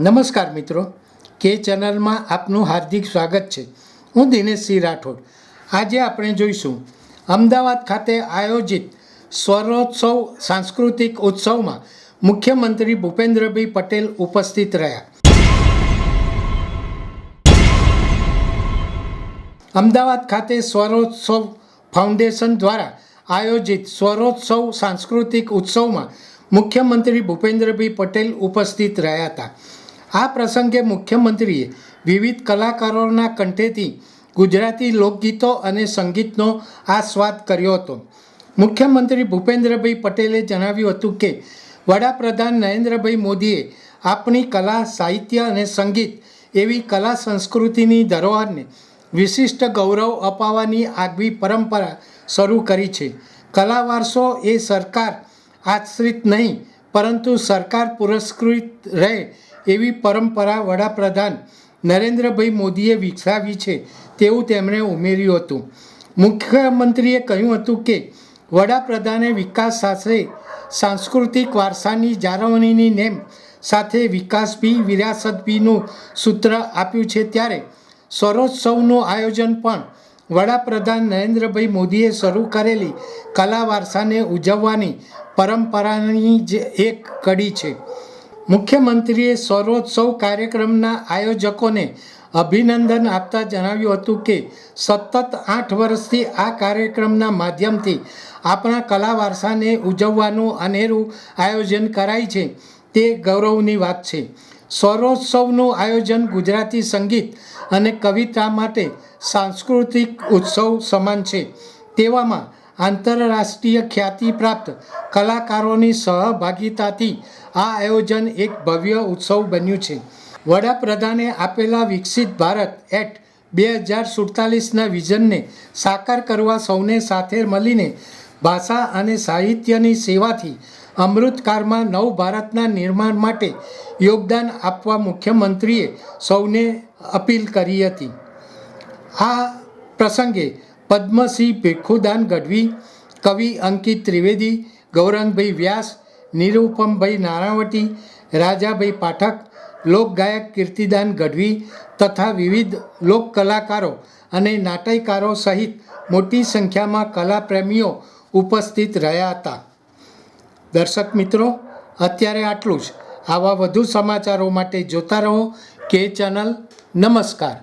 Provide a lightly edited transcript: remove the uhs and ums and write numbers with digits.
નમસ્કાર મિત્રો, કે ચેનલમાં આપનું હાર્દિક સ્વાગત છે. હું દિનેશ સિંહ રાઠોડ. આજે આપણે જોઈશું અમદાવાદ ખાતે આયોજિત સ્વરોત્સવ સાંસ્કૃતિક ઉત્સવમાં મુખ્યમંત્રી ભૂપેન્દ્રભાઈ પટેલ ઉપસ્થિત રહ્યા. અમદાવાદ ખાતે સ્વરોત્સવ ફાઉન્ડેશન દ્વારા આયોજિત સ્વરોત્સવ સાંસ્કૃતિક ઉત્સવમાં મુખ્યમંત્રી ભૂપેન્દ્રભાઈ પટેલ ઉપસ્થિત રહ્યા હતા. આ પ્રસંગે મુખ્યમંત્રીએ વિવિધ કલાકારોના કંઠેથી ગુજરાતી લોકગીતો અને સંગીતનો આસ્વાદ કર્યો હતો. મુખ્યમંત્રી ભૂપેન્દ્રભાઈ પટેલે જણાવ્યું હતું કે વડાપ્રધાન નરેન્દ્રભાઈ મોદીએ આપણી કલા, સાહિત્ય અને સંગીત એવી કલા સંસ્કૃતિની ધરોહરને વિશિષ્ટ ગૌરવ અપાવવાની આગવી પરંપરા શરૂ કરી છે. કલા વારસો એ સરકાર આશ્રિત નહીં પરંતુ સરકાર પુરસ્કૃત રહે એવી પરંપરા વડાપ્રધાન નરેન્દ્રભાઈ મોદીએ વિકસાવી છે તેવું તેમણે ઉમેર્યું હતું. મુખ્યમંત્રીએ કહ્યું હતું કે વડાપ્રધાને વિકાસ સાથે સાંસ્કૃતિક વારસાની જાળવણીની નેમ સાથે વિકાસ બી વિરાસત બીનું સૂત્ર આપ્યું છે, ત્યારે સ્વરોત્સવનું આયોજન પણ વડાપ્રધાન નરેન્દ્રભાઈ મોદીએ શરૂ કરેલી કલા વારસાને ઉજવવાની પરંપરાની જ એક કડી છે. મુખ્યમંત્રીએ સ્વરોત્સવ કાર્યક્રમના આયોજકોને અભિનંદન આપતા જણાવ્યું હતું કે સતત 8 વર્ષથી આ કાર્યક્રમના માધ્યમથી આપણા કલા વારસાને ઉજવવાનું અનેરું આયોજન કરાય છે તે ગૌરવની વાત છે. સ્વરોત્સવનું આયોજન ગુજરાતી સંગીત અને કવિતા માટે સાંસ્કૃતિક ઉત્સવ સમાન છે. તેવામાં આંતરરાષ્ટ્રીય ખ્યાતિ પ્રાપ્ત કલાકારોની સહભાગિતાથી આ આયોજન એક ભવ્ય ઉત્સવ બન્યું છે. વડાપ્રધાને આપેલા વિકસિત ભારત એટ 2047ના વિઝનને સાકાર કરવા સૌને સાથે મળીને ભાષા અને સાહિત્યની સેવાથી અમૃતકાળમાં નવ ભારતના નિર્માણ માટે યોગદાન આપવા મુખ્યમંત્રીએ સૌને અપીલ કરી હતી. આ પ્રસંગે પદ્મશ્રી ભીખુદાન ગઢવી, કવિ અંકિત ત્રિવેદી, ગૌરંગભાઈ વ્યાસ, નિરૂપમભાઈ નાણાવટી, રાજાભાઈ પાઠક, લોકગાયક કીર્તિદાન ગઢવી તથા વિવિધ લોક કલાકારો અને નાટ્યકારો સહિત મોટી સંખ્યામાં કલાપ્રેમીઓ ઉપસ્થિત રહ્યા હતા. દર્શક મિત્રો, અત્યારે આટલું જ. આવા વધુ સમાચારો માટે જોતા રહો કે ચેનલ. નમસ્કાર.